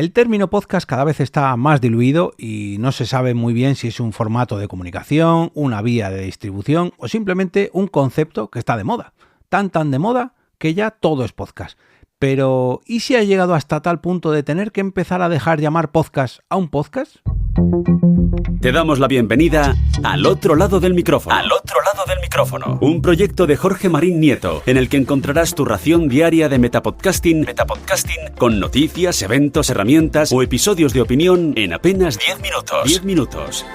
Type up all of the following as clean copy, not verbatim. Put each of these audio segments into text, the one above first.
El término podcast cada vez está más diluido y no se sabe muy bien si es un formato de comunicación, una vía de distribución o simplemente un concepto que está de moda. Tan de moda que ya todo es podcast. Pero, ¿y si ha llegado hasta tal punto de tener que empezar a dejar llamar podcast a un podcast? Te damos la bienvenida al otro lado del micrófono. Al otro lado del micrófono. Un proyecto de Jorge Marín Nieto, en el que encontrarás tu ración diaria de metapodcasting con noticias, eventos, herramientas o episodios de opinión en apenas 10 minutos. 10 minutos.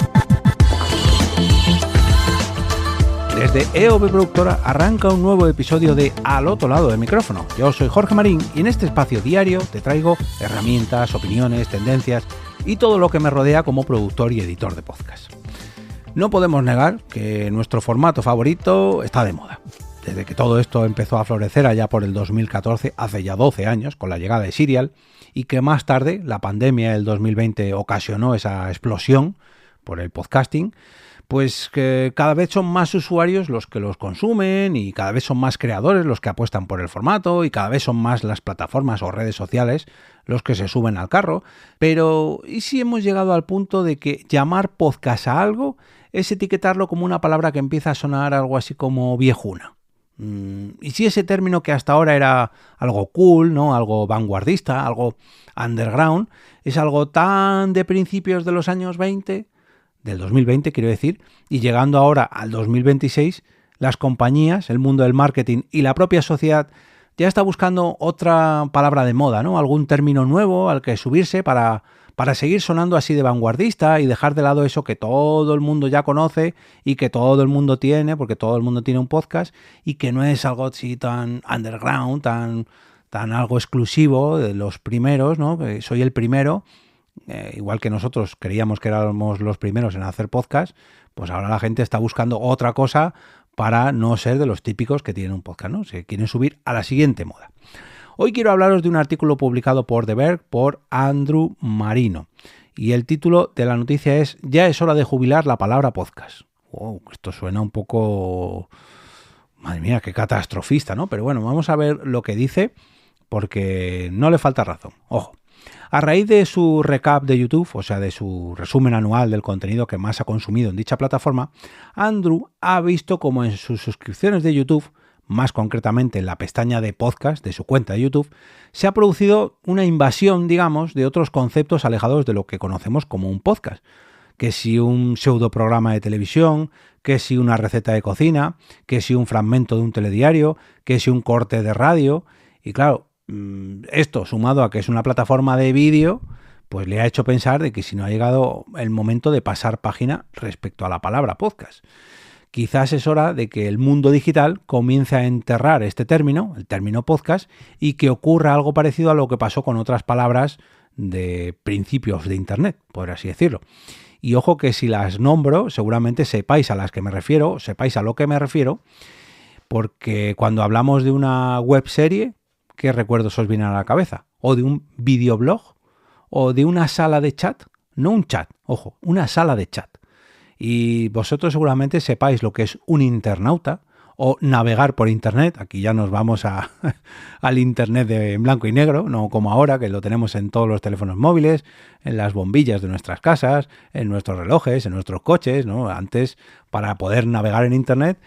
Desde EOB Productora arranca un nuevo episodio de Al otro lado del micrófono. Yo soy Jorge Marín y en este espacio diario te traigo herramientas, opiniones, tendencias y todo lo que me rodea como productor y editor de podcast. No podemos negar que nuestro formato favorito está de moda. Desde que todo esto empezó a florecer allá por el 2014, hace ya 12 años, con la llegada de Serial, y que más tarde la pandemia del 2020 ocasionó esa explosión por el podcasting, pues que cada vez son más usuarios los que los consumen y cada vez son más creadores los que apuestan por el formato y cada vez son más las plataformas o redes sociales los que se suben al carro. Pero ¿y si hemos llegado al punto de que llamar podcast a algo es etiquetarlo como una palabra que empieza a sonar algo así como viejuna? ¿Y si ese término que hasta ahora era algo cool, ¿no? Algo vanguardista, algo underground, es algo tan de principios de los años 20, del 2020 quiero decir, y llegando ahora al 2026, las compañías, el mundo del marketing y la propia sociedad ya está buscando otra palabra de moda, ¿no? Algún término nuevo al que subirse para seguir sonando así de vanguardista y dejar de lado eso que todo el mundo ya conoce y que todo el mundo tiene, porque todo el mundo tiene un podcast y que no es algo así tan underground, tan algo exclusivo de los primeros, ¿no? Que soy el primero. Igual que nosotros creíamos que éramos los primeros en hacer podcast, pues ahora la gente está buscando otra cosa para no ser de los típicos que tienen un podcast, ¿no? Se quieren subir a la siguiente moda. Hoy quiero hablaros de un artículo publicado por The Verge por Andrew Marino y el título de la noticia es "Ya es hora de jubilar la palabra podcast". Wow, esto suena un poco, madre mía, qué catastrofista, ¿no? Pero bueno, vamos a ver lo que dice porque no le falta razón. Ojo. A raíz de su recap de YouTube, o sea, de su resumen anual del contenido que más ha consumido en dicha plataforma, Andrew ha visto como en sus suscripciones de YouTube, más concretamente en la pestaña de podcast de su cuenta de YouTube, se ha producido una invasión, digamos, de otros conceptos alejados de lo que conocemos como un podcast. Que si un pseudo programa de televisión, que si una receta de cocina, que si un fragmento de un telediario, que si un corte de radio, y claro, esto sumado a que es una plataforma de vídeo, pues le ha hecho pensar de que si no ha llegado el momento de pasar página respecto a la palabra podcast. Quizás es hora de que el mundo digital comience a enterrar este término, el término podcast, y que ocurra algo parecido a lo que pasó con otras palabras de principios de Internet, por así decirlo. Y ojo que si las nombro, seguramente sepáis a las que me refiero, sepáis a lo que me refiero, porque cuando hablamos de una webserie, ¿qué recuerdos os vienen a la cabeza? ¿O de un videoblog? ¿O de una sala de chat? No un chat, ojo, una sala de chat. Y vosotros seguramente sepáis lo que es un internauta o navegar por Internet. Aquí ya nos vamos al Internet en blanco y negro, no como ahora, que lo tenemos en todos los teléfonos móviles, en las bombillas de nuestras casas, en nuestros relojes, en nuestros coches, ¿no? Antes, para poder navegar en Internet,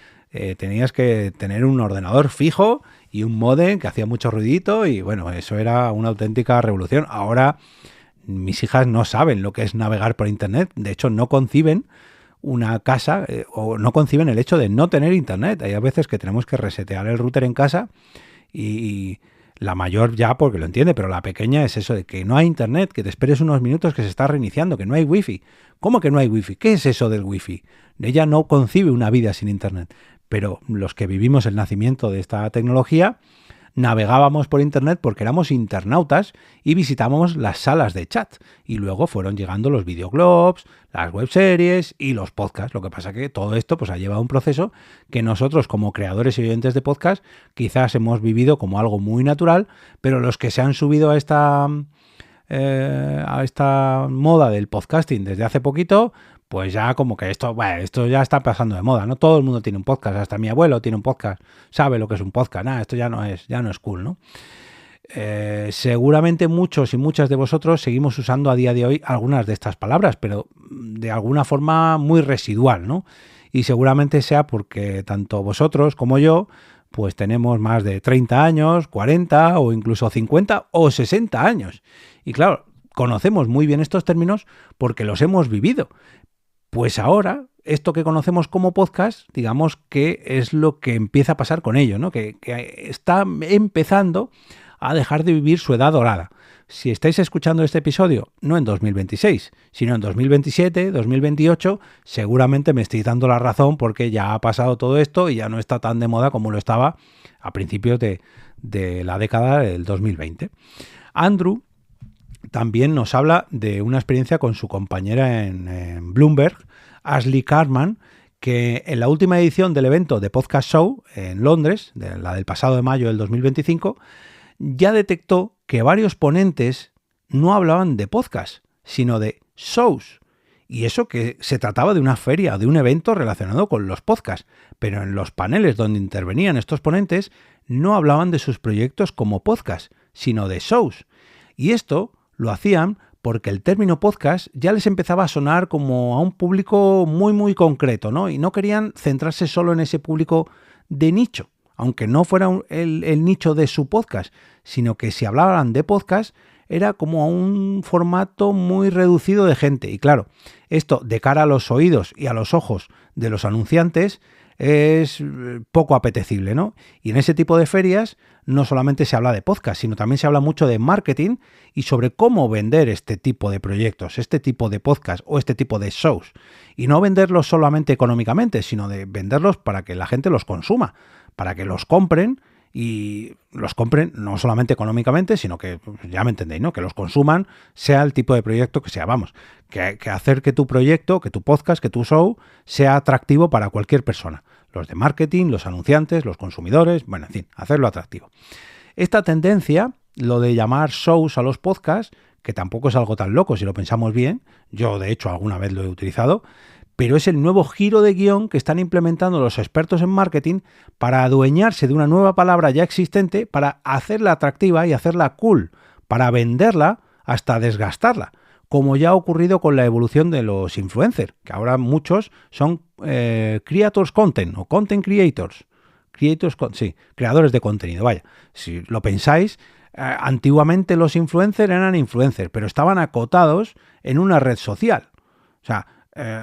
tenías que tener un ordenador fijo y un módem que hacía mucho ruidito y bueno, eso era una auténtica revolución. Ahora mis hijas no saben lo que es navegar por Internet, de hecho no conciben una casa o no conciben el hecho de no tener Internet. Hay a veces que tenemos que resetear el router en casa y la mayor ya porque lo entiende, pero la pequeña es eso de que no hay Internet, que te esperes unos minutos que se está reiniciando, que no hay wifi. ¿Cómo que no hay wifi? ¿Qué es eso del wifi? Ella no concibe una vida sin Internet. Pero los que vivimos el nacimiento de esta tecnología navegábamos por Internet porque éramos internautas y visitábamos las salas de chat. Y luego fueron llegando los videoblogs, las webseries y los podcasts. Lo que pasa que todo esto pues ha llevado un proceso que nosotros como creadores y oyentes de podcast quizás hemos vivido como algo muy natural, pero los que se han subido a esta moda del podcasting desde hace poquito, pues ya como que esto ya está pasando de moda, ¿no? Todo el mundo tiene un podcast, hasta mi abuelo tiene un podcast, sabe lo que es un podcast, nada, esto ya no es cool, ¿no? Seguramente muchos y muchas de vosotros seguimos usando a día de hoy algunas de estas palabras, pero de alguna forma muy residual, ¿no? Y seguramente sea porque tanto vosotros como yo pues tenemos más de 30 años, 40 o incluso 50 o 60 años. Y claro, conocemos muy bien estos términos porque los hemos vivido. Pues ahora, esto que conocemos como podcast, digamos que es lo que empieza a pasar con ello, ¿no? Que está empezando a dejar de vivir su edad dorada. Si estáis escuchando este episodio no en 2026, sino en 2027, 2028, seguramente me estáis dando la razón porque ya ha pasado todo esto y ya no está tan de moda como lo estaba a principios de la década del 2020. Andrew también nos habla de una experiencia con su compañera en Bloomberg, Ashley Carman, que en la última edición del evento de Podcast Show en Londres, la del pasado de mayo del 2025, ya detectó que varios ponentes no hablaban de podcast, sino de shows. Y eso que se trataba de una feria o de un evento relacionado con los podcasts, pero en los paneles donde intervenían estos ponentes no hablaban de sus proyectos como podcast, sino de shows. Y esto lo hacían porque el término podcast ya les empezaba a sonar como a un público muy muy concreto, ¿no? Y no querían centrarse solo en ese público de nicho, aunque no fuera el nicho de su podcast, sino que si hablaban de podcast era como a un formato muy reducido de gente. Y claro, esto de cara a los oídos y a los ojos de los anunciantes es poco apetecible, ¿no? Y en ese tipo de ferias no solamente se habla de podcast, sino también se habla mucho de marketing y sobre cómo vender este tipo de proyectos, este tipo de podcast o este tipo de shows. Y no venderlos solamente económicamente, sino de venderlos para que la gente los consuma, para que los compren y los compren no solamente económicamente, sino que, ya me entendéis, ¿no? Que los consuman, sea el tipo de proyecto que sea. Vamos, que hacer que tu proyecto, que tu podcast, que tu show sea atractivo para cualquier persona. Los de marketing, los anunciantes, los consumidores, bueno, en fin, hacerlo atractivo. Esta tendencia, lo de llamar shows a los podcasts, que tampoco es algo tan loco si lo pensamos bien, yo de hecho alguna vez lo he utilizado, pero es el nuevo giro de guión que están implementando los expertos en marketing para adueñarse de una nueva palabra ya existente, para hacerla atractiva y hacerla cool, para venderla hasta desgastarla, como ya ha ocurrido con la evolución de los influencers, que ahora muchos son creators content o content creators. Creadores de contenido, vaya. Si lo pensáis, antiguamente los influencers eran influencers, pero estaban acotados en una red social. O sea,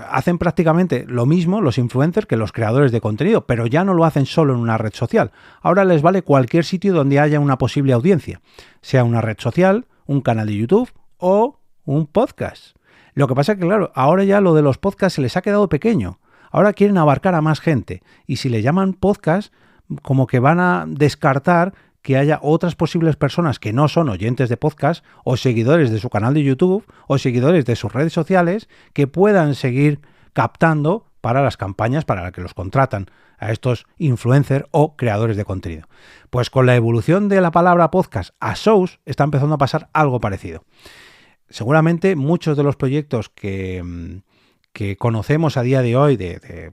hacen prácticamente lo mismo los influencers que los creadores de contenido, pero ya no lo hacen solo en una red social. Ahora les vale cualquier sitio donde haya una posible audiencia, sea una red social, un canal de YouTube o un podcast. Lo que pasa es que, claro, ahora ya lo de los podcasts se les ha quedado pequeño. Ahora quieren abarcar a más gente y si le llaman podcast, como que van a descartar que haya otras posibles personas que no son oyentes de podcast o seguidores de su canal de YouTube o seguidores de sus redes sociales que puedan seguir captando para las campañas para las que los contratan a estos influencers o creadores de contenido. Pues con la evolución de la palabra podcast a shows está empezando a pasar algo parecido. Seguramente muchos de los proyectos que conocemos a día de hoy de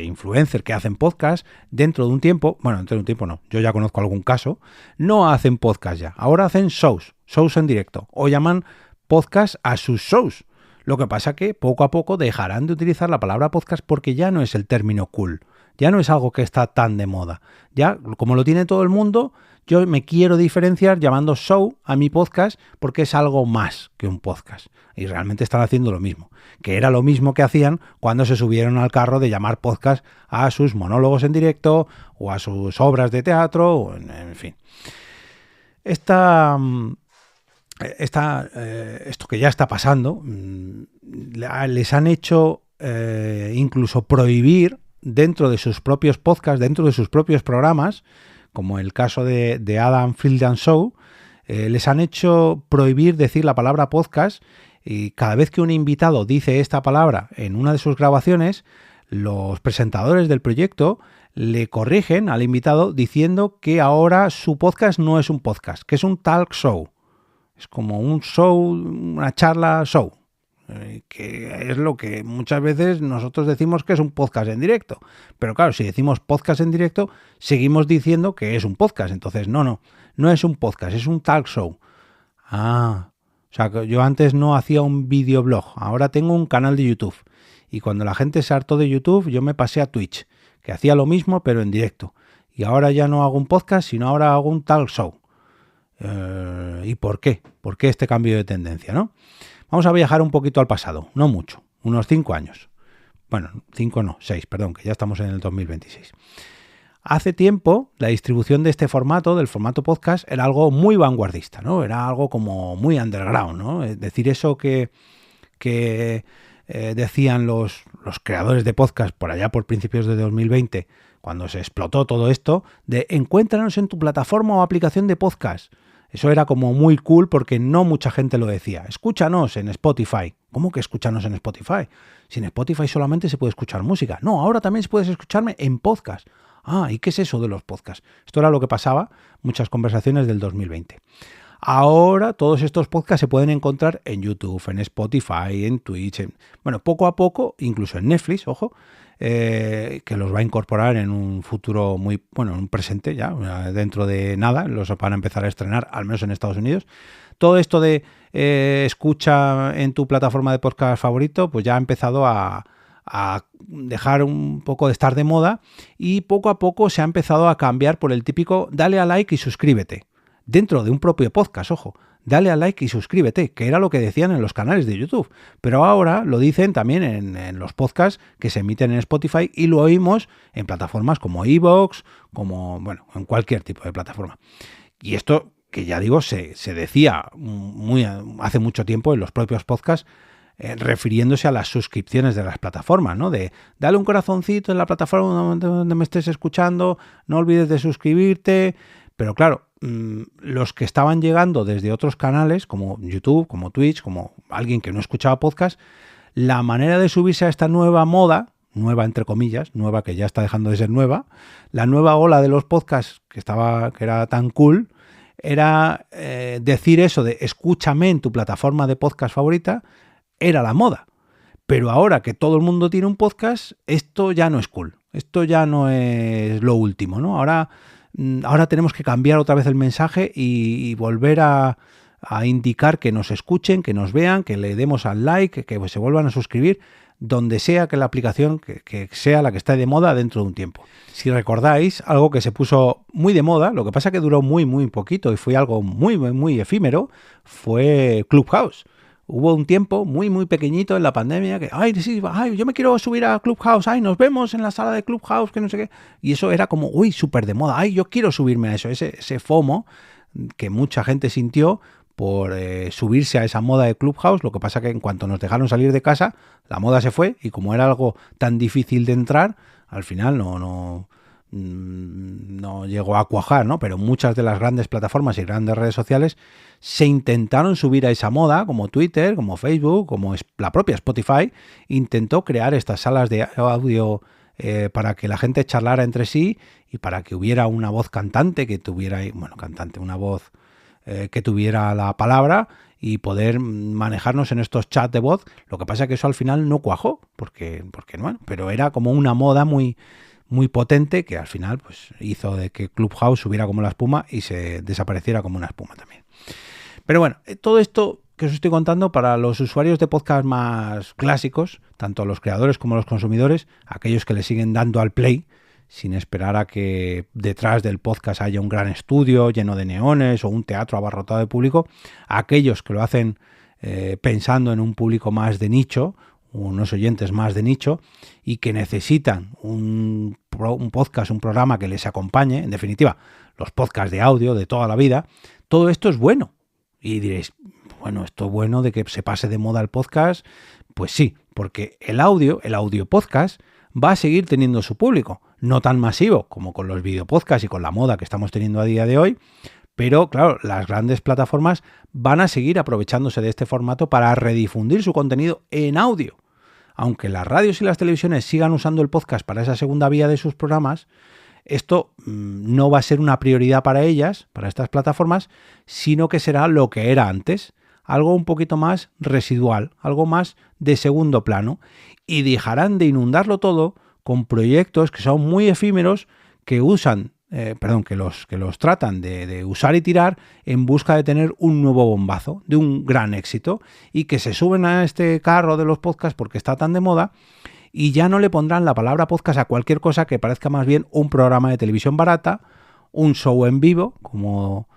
influencers que hacen podcast, dentro de un tiempo no, yo ya conozco algún caso, no hacen podcast ya, ahora hacen shows en directo, o llaman podcast a sus shows. Lo que pasa que poco a poco dejarán de utilizar la palabra podcast porque ya no es el término cool, ya no es algo que está tan de moda. Ya, como lo tiene todo el mundo, yo me quiero diferenciar llamando show a mi podcast porque es algo más que un podcast. Y realmente están haciendo lo mismo, que era lo mismo que hacían cuando se subieron al carro de llamar podcast a sus monólogos en directo o a sus obras de teatro, o en fin. Esto que ya está pasando, les han hecho incluso prohibir dentro de sus propios podcasts, dentro de sus propios programas, como el caso de Adam Friedland Show, les han hecho prohibir decir la palabra podcast y cada vez que un invitado dice esta palabra en una de sus grabaciones, los presentadores del proyecto le corrigen al invitado diciendo que ahora su podcast no es un podcast, que es un talk show. Es como un show, una charla show, que es lo que muchas veces nosotros decimos que es un podcast en directo. Pero claro, si decimos podcast en directo, seguimos diciendo que es un podcast. Entonces, no no es un podcast, es un talk show. Ah, o sea, que yo antes no hacía un videoblog, ahora tengo un canal de YouTube. Y cuando la gente se hartó de YouTube, yo me pasé a Twitch, que hacía lo mismo pero en directo. Y ahora ya no hago un podcast, sino ahora hago un talk show. ¿Y por qué? ¿Por qué este cambio de tendencia, no? Vamos a viajar un poquito al pasado, no mucho, unos 5 años. Bueno, 5 no, 6, perdón, que ya estamos en el 2026. Hace tiempo la distribución de este formato, del formato podcast, era algo muy vanguardista, ¿no? Era algo como muy underground, ¿no? Es decir, eso que decían los creadores de podcast por allá por principios de 2020, cuando se explotó todo esto, de encuéntranos en tu plataforma o aplicación de podcast. Eso era como muy cool porque no mucha gente lo decía. Escúchanos en Spotify. ¿Cómo que escúchanos en Spotify? Si en Spotify solamente se puede escuchar música. No, ahora también puedes escucharme en podcast. Ah, ¿y qué es eso de los podcasts? Esto era lo que pasaba, muchas conversaciones del 2020. Ahora todos estos podcasts se pueden encontrar en YouTube, en Spotify, en Twitch, bueno, poco a poco, incluso en Netflix, ojo, que los va a incorporar en un futuro muy, bueno, en un presente ya, dentro de nada, los van a empezar a estrenar, al menos en Estados Unidos. Todo esto de escucha en tu plataforma de podcast favorito, pues ya ha empezado a dejar un poco de estar de moda y poco a poco se ha empezado a cambiar por el típico dale a like y suscríbete. Dentro de un propio podcast, ojo, dale a like y suscríbete, que era lo que decían en los canales de YouTube. Pero ahora lo dicen también en los podcasts que se emiten en Spotify y lo oímos en plataformas como iVoox, como, bueno, en cualquier tipo de plataforma. Y esto, que ya digo, se decía hace mucho tiempo en los propios podcasts, refiriéndose a las suscripciones de las plataformas, ¿no? De dale un corazoncito en la plataforma donde me estés escuchando, no olvides de suscribirte. Pero claro, los que estaban llegando desde otros canales, como YouTube, como Twitch, como alguien que no escuchaba podcast, la manera de subirse a esta nueva moda, nueva entre comillas, nueva que ya está dejando de ser nueva, la nueva ola de los podcasts que era tan cool, era decir eso de escúchame en tu plataforma de podcast favorita, era la moda. Pero ahora que todo el mundo tiene un podcast, esto ya no es cool, esto ya no es lo último, ¿no? Ahora tenemos que cambiar otra vez el mensaje y volver a indicar que nos escuchen, que nos vean, que le demos al like, que se vuelvan a suscribir, donde sea que la aplicación que sea la que esté de moda dentro de un tiempo. Si recordáis, algo que se puso muy de moda, lo que pasa que duró muy, muy poquito y fue algo muy, muy, muy efímero, fue Clubhouse. Hubo un tiempo muy, muy pequeñito en la pandemia que, yo me quiero subir a Clubhouse, nos vemos en la sala de Clubhouse, que no sé qué. Y eso era como, súper de moda, yo quiero subirme a eso. Ese FOMO que mucha gente sintió por subirse a esa moda de Clubhouse. Lo que pasa que en cuanto nos dejaron salir de casa, la moda se fue y como era algo tan difícil de entrar, al final no llegó a cuajar, ¿no? Pero muchas de las grandes plataformas y grandes redes sociales se intentaron subir a esa moda, como Twitter, como Facebook, como la propia Spotify, intentó crear estas salas de audio para que la gente charlara entre sí y para que hubiera una voz cantante que tuviera, una voz que tuviera la palabra y poder manejarnos en estos chats de voz. Lo que pasa es que eso al final no cuajó, porque no, pero era como una moda muy muy potente que al final pues hizo de que Clubhouse subiera como la espuma y se desapareciera como una espuma también. Pero bueno, todo esto que os estoy contando para los usuarios de podcast más clásicos, tanto los creadores como los consumidores, aquellos que le siguen dando al play sin esperar a que detrás del podcast haya un gran estudio lleno de neones o un teatro abarrotado de público, aquellos que lo hacen pensando en un público más de nicho, unos oyentes más de nicho y que necesitan un podcast, un programa que les acompañe, en definitiva, los podcasts de audio de toda la vida, todo esto es bueno. Y diréis, bueno, esto es bueno de que se pase de moda el podcast. Pues sí, porque el audio podcast, va a seguir teniendo su público, no tan masivo como con los videopodcasts y con la moda que estamos teniendo a día de hoy, pero claro, las grandes plataformas van a seguir aprovechándose de este formato para redifundir su contenido en audio. Aunque las radios y las televisiones sigan usando el podcast para esa segunda vía de sus programas, esto no va a ser una prioridad para ellas, para estas plataformas, sino que será lo que era antes, algo un poquito más residual, algo más de segundo plano, y dejarán de inundarlo todo con proyectos que son muy efímeros, que usan que los tratan de usar y tirar en busca de tener un nuevo bombazo, de un gran éxito, y que se suben a este carro de los podcasts porque está tan de moda y ya no le pondrán la palabra podcast a cualquier cosa que parezca más bien un programa de televisión barata, un show en vivo, como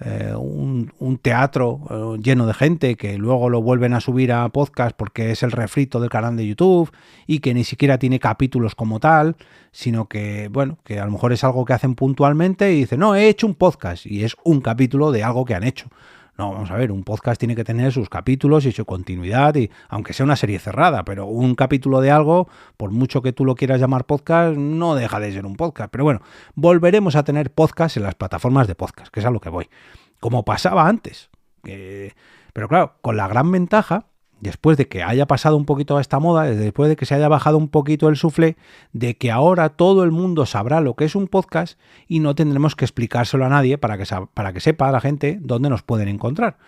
un teatro lleno de gente que luego lo vuelven a subir a podcast porque es el refrito del canal de YouTube y que ni siquiera tiene capítulos como tal, sino que, bueno, que a lo mejor es algo que hacen puntualmente y dicen, no, he hecho un podcast y es un capítulo de algo que han hecho. No, vamos a ver, un podcast tiene que tener sus capítulos y su continuidad, y aunque sea una serie cerrada, pero un capítulo de algo, por mucho que tú lo quieras llamar podcast, no deja de ser un podcast. Pero bueno, volveremos a tener podcast en las plataformas de podcast, que es a lo que voy, como pasaba antes. Pero claro, con la gran ventaja, después de que haya pasado un poquito esta moda, después de que se haya bajado un poquito el suflé, de que ahora todo el mundo sabrá lo que es un podcast y no tendremos que explicárselo a nadie para que sepa la gente dónde nos pueden encontrar.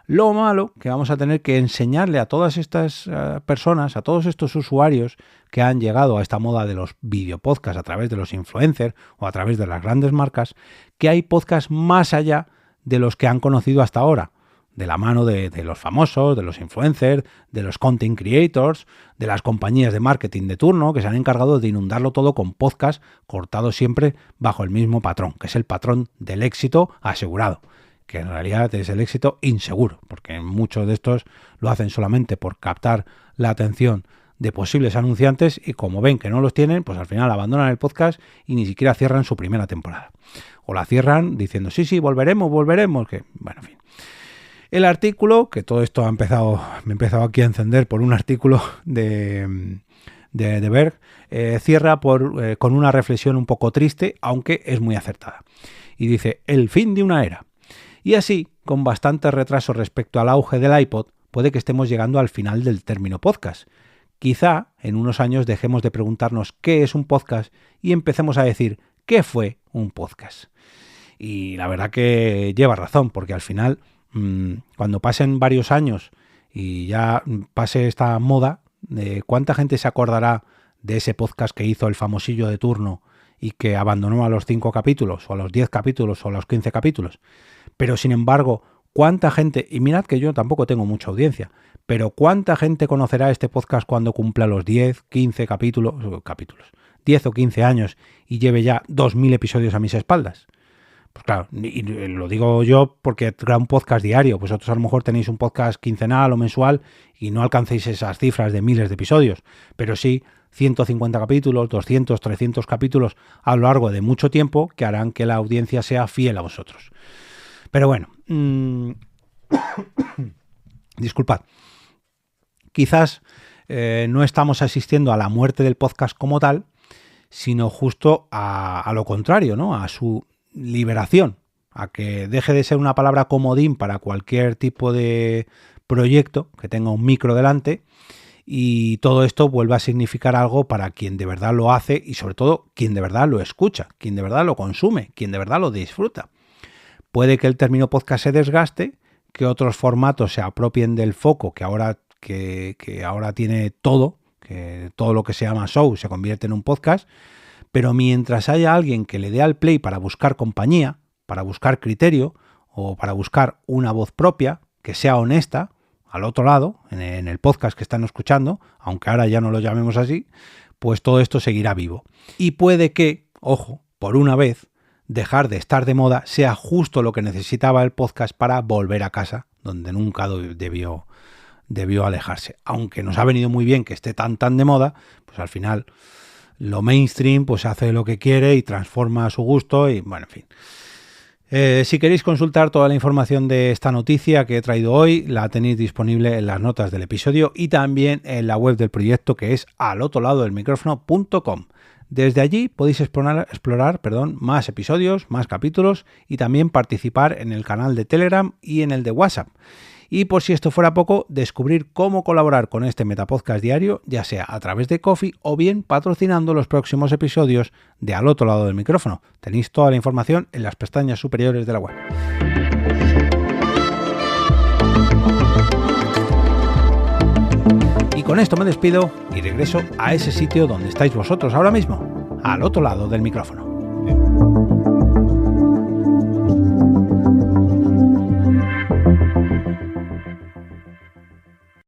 Lo malo que vamos a tener que enseñarle a todas estas personas, a todos estos usuarios que han llegado a esta moda de los videopodcasts a través de los influencers o a través de las grandes marcas, que hay podcasts más allá de los que han conocido hasta ahora, de la mano de los famosos, de los influencers, de los content creators, de las compañías de marketing de turno que se han encargado de inundarlo todo con podcasts cortados siempre bajo el mismo patrón, que es el patrón del éxito asegurado, que en realidad es el éxito inseguro, porque muchos de estos lo hacen solamente por captar la atención de posibles anunciantes y como ven que no los tienen, pues al final abandonan el podcast y ni siquiera cierran su primera temporada. O la cierran diciendo, sí, volveremos, que bueno, en fin. El artículo, que todo esto me he empezado aquí a encender por un artículo de Berg, cierra con una reflexión un poco triste, aunque es muy acertada. Y dice, el fin de una era. Y así, con bastante retraso respecto al auge del iPod, puede que estemos llegando al final del término podcast. Quizá en unos años dejemos de preguntarnos qué es un podcast y empecemos a decir qué fue un podcast. Y la verdad que lleva razón, porque al final, cuando pasen varios años y ya pase esta moda, ¿cuánta gente se acordará de ese podcast que hizo el famosillo de turno y que abandonó a los 5 capítulos, o a los 10 capítulos, o a los 15 capítulos? Pero sin embargo, ¿cuánta gente, y mirad que yo tampoco tengo mucha audiencia, pero cuánta gente conocerá este podcast cuando cumpla los 10, 15 capítulos, 10 o 15 años y lleve ya 2000 episodios a mis espaldas? Pues claro, y lo digo yo porque traigo un podcast diario, pues vosotros a lo mejor tenéis un podcast quincenal o mensual y no alcancéis esas cifras de miles de episodios, pero sí 150 capítulos, 200, 300 capítulos a lo largo de mucho tiempo que harán que la audiencia sea fiel a vosotros. Pero bueno, disculpad, quizás no estamos asistiendo a la muerte del podcast como tal, sino justo a lo contrario, ¿no? A su liberación, a que deje de ser una palabra comodín para cualquier tipo de proyecto que tenga un micro delante y todo esto vuelva a significar algo para quien de verdad lo hace y sobre todo quien de verdad lo escucha, quien de verdad lo consume, quien de verdad lo disfruta. Puede que el término podcast se desgaste, que otros formatos se apropien del foco que ahora tiene todo, que todo lo que se llama show se convierte en un podcast, pero mientras haya alguien que le dé al play para buscar compañía, para buscar criterio o para buscar una voz propia que sea honesta al otro lado, en el podcast que están escuchando, aunque ahora ya no lo llamemos así, pues todo esto seguirá vivo. Y puede que, ojo, por una vez, dejar de estar de moda sea justo lo que necesitaba el podcast para volver a casa, donde nunca debió alejarse. Aunque nos ha venido muy bien que esté tan de moda, pues al final lo mainstream pues hace lo que quiere y transforma a su gusto y bueno, en fin. Si queréis consultar toda la información de esta noticia que he traído hoy, la tenéis disponible en las notas del episodio y también en la web del proyecto que es alotroladodelmicrófono.com. Desde allí podéis explorar más episodios, más capítulos y también participar en el canal de Telegram y en el de WhatsApp. Y por si esto fuera poco, descubrir cómo colaborar con este Metapodcast diario, ya sea a través de Ko-fi o bien patrocinando los próximos episodios de Al Otro Lado del Micrófono. Tenéis toda la información en las pestañas superiores de la web. Y con esto me despido y regreso a ese sitio donde estáis vosotros ahora mismo, al otro lado del micrófono.